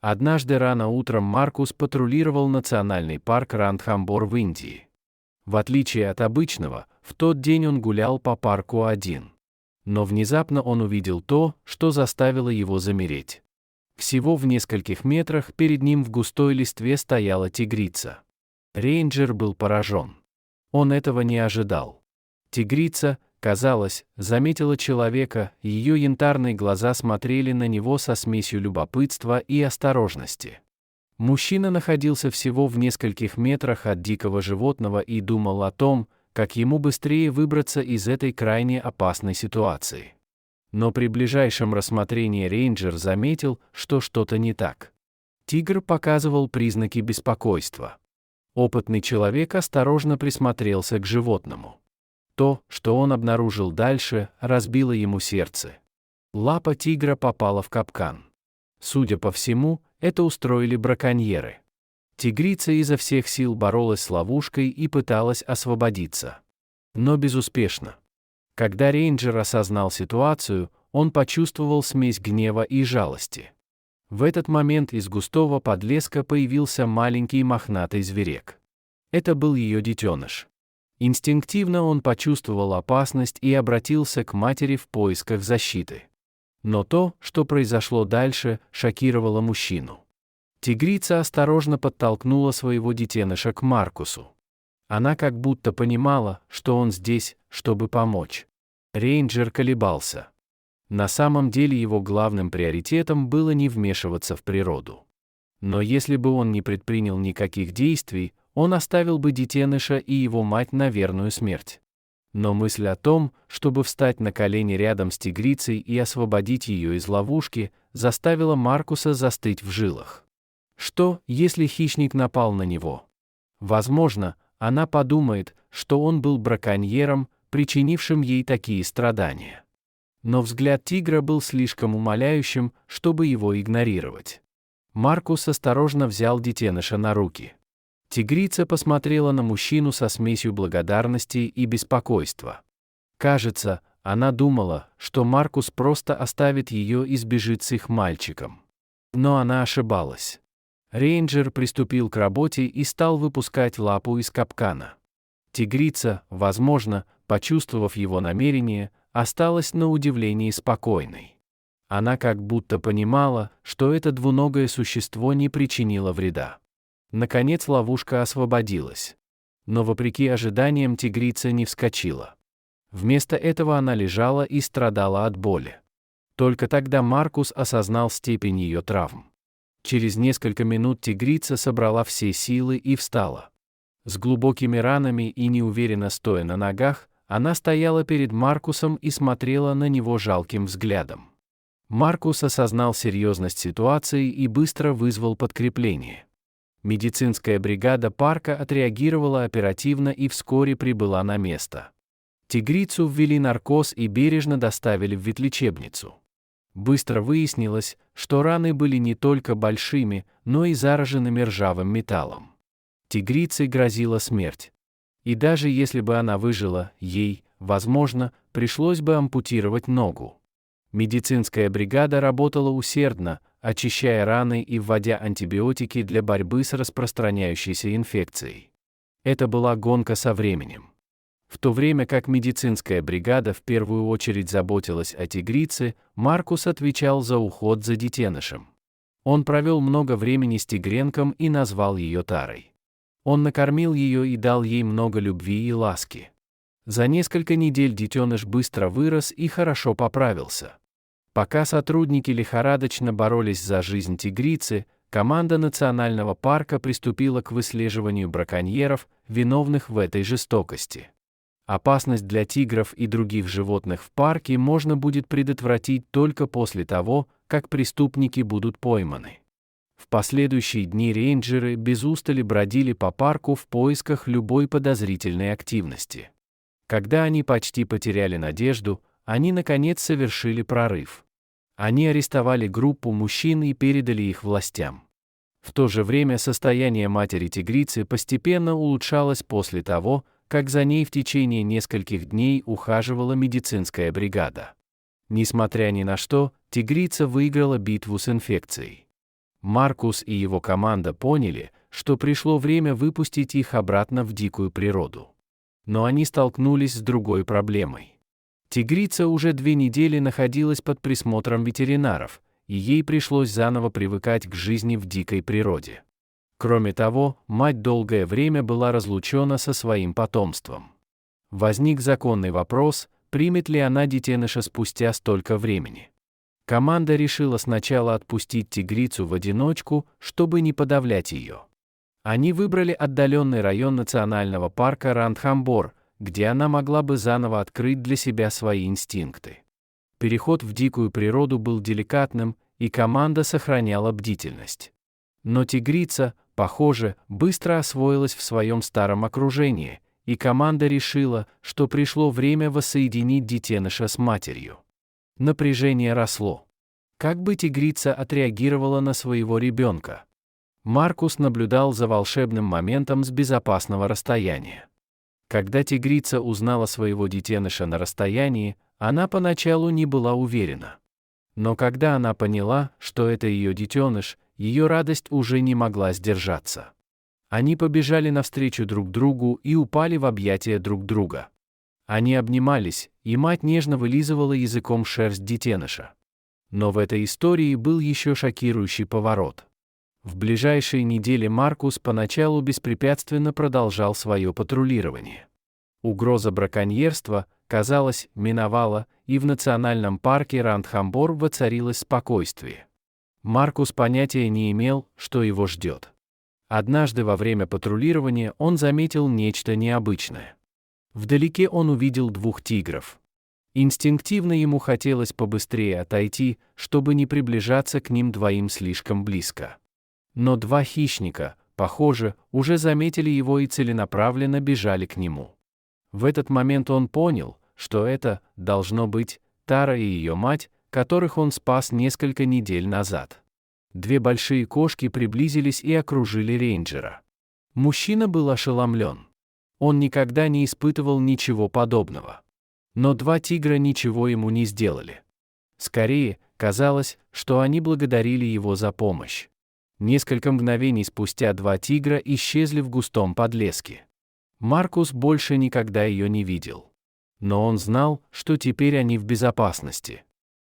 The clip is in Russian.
Однажды рано утром Маркус патрулировал национальный парк Рандхамбор в Индии. В отличие от обычного, в тот день он гулял по парку один. Но внезапно он увидел то, что заставило его замереть. Всего в нескольких метрах перед ним в густой листве стояла тигрица. Рейнджер был поражен. Он этого не ожидал. Тигрица, казалось, заметила человека, ее янтарные глаза смотрели на него со смесью любопытства и осторожности. Мужчина находился всего в нескольких метрах от дикого животного и думал о том, как ему быстрее выбраться из этой крайне опасной ситуации. Но при ближайшем рассмотрении рейнджер заметил, что что-то не так. Тигр показывал признаки беспокойства. Опытный человек осторожно присмотрелся к животному. То, что он обнаружил дальше, разбило ему сердце. Лапа тигра попала в капкан. Судя по всему, это устроили браконьеры. Тигрица изо всех сил боролась с ловушкой и пыталась освободиться. Но безуспешно. Когда рейнджер осознал ситуацию, он почувствовал смесь гнева и жалости. В этот момент из густого подлеска появился маленький мохнатый зверек. Это был ее детеныш. Инстинктивно он почувствовал опасность и обратился к матери в поисках защиты. Но то, что произошло дальше, шокировало мужчину. Тигрица осторожно подтолкнула своего детеныша к Маркусу. Она как будто понимала, что он здесь, чтобы помочь. Рейнджер колебался. На самом деле его главным приоритетом было не вмешиваться в природу. Но если бы он не предпринял никаких действий, он оставил бы детеныша и его мать на верную смерть. Но мысль о том, чтобы встать на колени рядом с тигрицей и освободить ее из ловушки, заставила Маркуса застыть в жилах. Что, если хищник напал на него? Возможно, она подумает, что он был браконьером, причинившим ей такие страдания. Но взгляд тигра был слишком умоляющим, чтобы его игнорировать. Маркус осторожно взял детеныша на руки. Тигрица посмотрела на мужчину со смесью благодарности и беспокойства. Кажется, она думала, что Маркус просто оставит ее и сбежит с их мальчиком. Но она ошибалась. Рейнджер приступил к работе и стал выпускать лапу из капкана. Тигрица, возможно, почувствовав его намерение, осталась на удивление спокойной. Она как будто понимала, что это двуногое существо не причинило вреда. Наконец ловушка освободилась. Но вопреки ожиданиям тигрица не вскочила. Вместо этого она лежала и страдала от боли. Только тогда Маркус осознал степень ее травм. Через несколько минут тигрица собрала все силы и встала. С глубокими ранами и неуверенно стоя на ногах, она стояла перед Маркусом и смотрела на него жалким взглядом. Маркус осознал серьезность ситуации и быстро вызвал подкрепление. Медицинская бригада парка отреагировала оперативно и вскоре прибыла на место. Тигрицу ввели наркоз и бережно доставили в ветлечебницу. Быстро выяснилось, что раны были не только большими, но и зараженными ржавым металлом. Тигрице грозила смерть. И даже если бы она выжила, ей, возможно, пришлось бы ампутировать ногу. Медицинская бригада работала усердно, очищая раны и вводя антибиотики для борьбы с распространяющейся инфекцией. Это была гонка со временем. В то время как медицинская бригада в первую очередь заботилась о тигрице, Маркус отвечал за уход за детенышем. Он провел много времени с тигренком и назвал ее Тарой. Он накормил ее и дал ей много любви и ласки. За несколько недель детеныш быстро вырос и хорошо поправился. Пока сотрудники лихорадочно боролись за жизнь тигрицы, команда национального парка приступила к выслеживанию браконьеров, виновных в этой жестокости. Опасность для тигров и других животных в парке можно будет предотвратить только после того, как преступники будут пойманы. В последующие дни рейнджеры без устали бродили по парку в поисках любой подозрительной активности. Когда они почти потеряли надежду, они наконец совершили прорыв. Они арестовали группу мужчин и передали их властям. В то же время состояние матери тигрицы постепенно улучшалось после того, как за ней в течение нескольких дней ухаживала медицинская бригада. Несмотря ни на что, тигрица выиграла битву с инфекцией. Маркус и его команда поняли, что пришло время выпустить их обратно в дикую природу. Но они столкнулись с другой проблемой. Тигрица уже 2 недели находилась под присмотром ветеринаров, и ей пришлось заново привыкать к жизни в дикой природе. Кроме того, мать долгое время была разлучена со своим потомством. Возник законный вопрос, примет ли она детеныша спустя столько времени. Команда решила сначала отпустить тигрицу в одиночку, чтобы не подавлять ее. Они выбрали отдаленный район национального парка Рантхамбор, где она могла бы заново открыть для себя свои инстинкты. Переход в дикую природу был деликатным, и команда сохраняла бдительность. Но тигрица, похоже, быстро освоилась в своем старом окружении, и команда решила, что пришло время воссоединить детеныша с матерью. Напряжение росло. Как бы тигрица отреагировала на своего ребенка? Маркус наблюдал за волшебным моментом с безопасного расстояния. Когда тигрица узнала своего детеныша на расстоянии, она поначалу не была уверена. Но когда она поняла, что это ее детеныш, ее радость уже не могла сдержаться. Они побежали навстречу друг другу и упали в объятия друг друга. Они обнимались, и мать нежно вылизывала языком шерсть детеныша. Но в этой истории был еще шокирующий поворот. В ближайшие недели Маркус поначалу беспрепятственно продолжал свое патрулирование. Угроза браконьерства, казалось, миновала, и в национальном парке Рантхамбор воцарилось спокойствие. Маркус понятия не имел, что его ждет. Однажды во время патрулирования он заметил нечто необычное. Вдалеке он увидел 2 тигров. Инстинктивно ему хотелось побыстрее отойти, чтобы не приближаться к ним двоим слишком близко. Но 2 хищника, похоже, уже заметили его и целенаправленно бежали к нему. В этот момент он понял, что это, должно быть, Тара и ее мать, которых он спас несколько недель назад. 2 большие кошки приблизились и окружили рейнджера. Мужчина был ошеломлен. Он никогда не испытывал ничего подобного. Но 2 тигра ничего ему не сделали. Скорее, казалось, что они благодарили его за помощь. Несколько мгновений спустя 2 тигра исчезли в густом подлеске. Маркус больше никогда ее не видел. Но он знал, что теперь они в безопасности.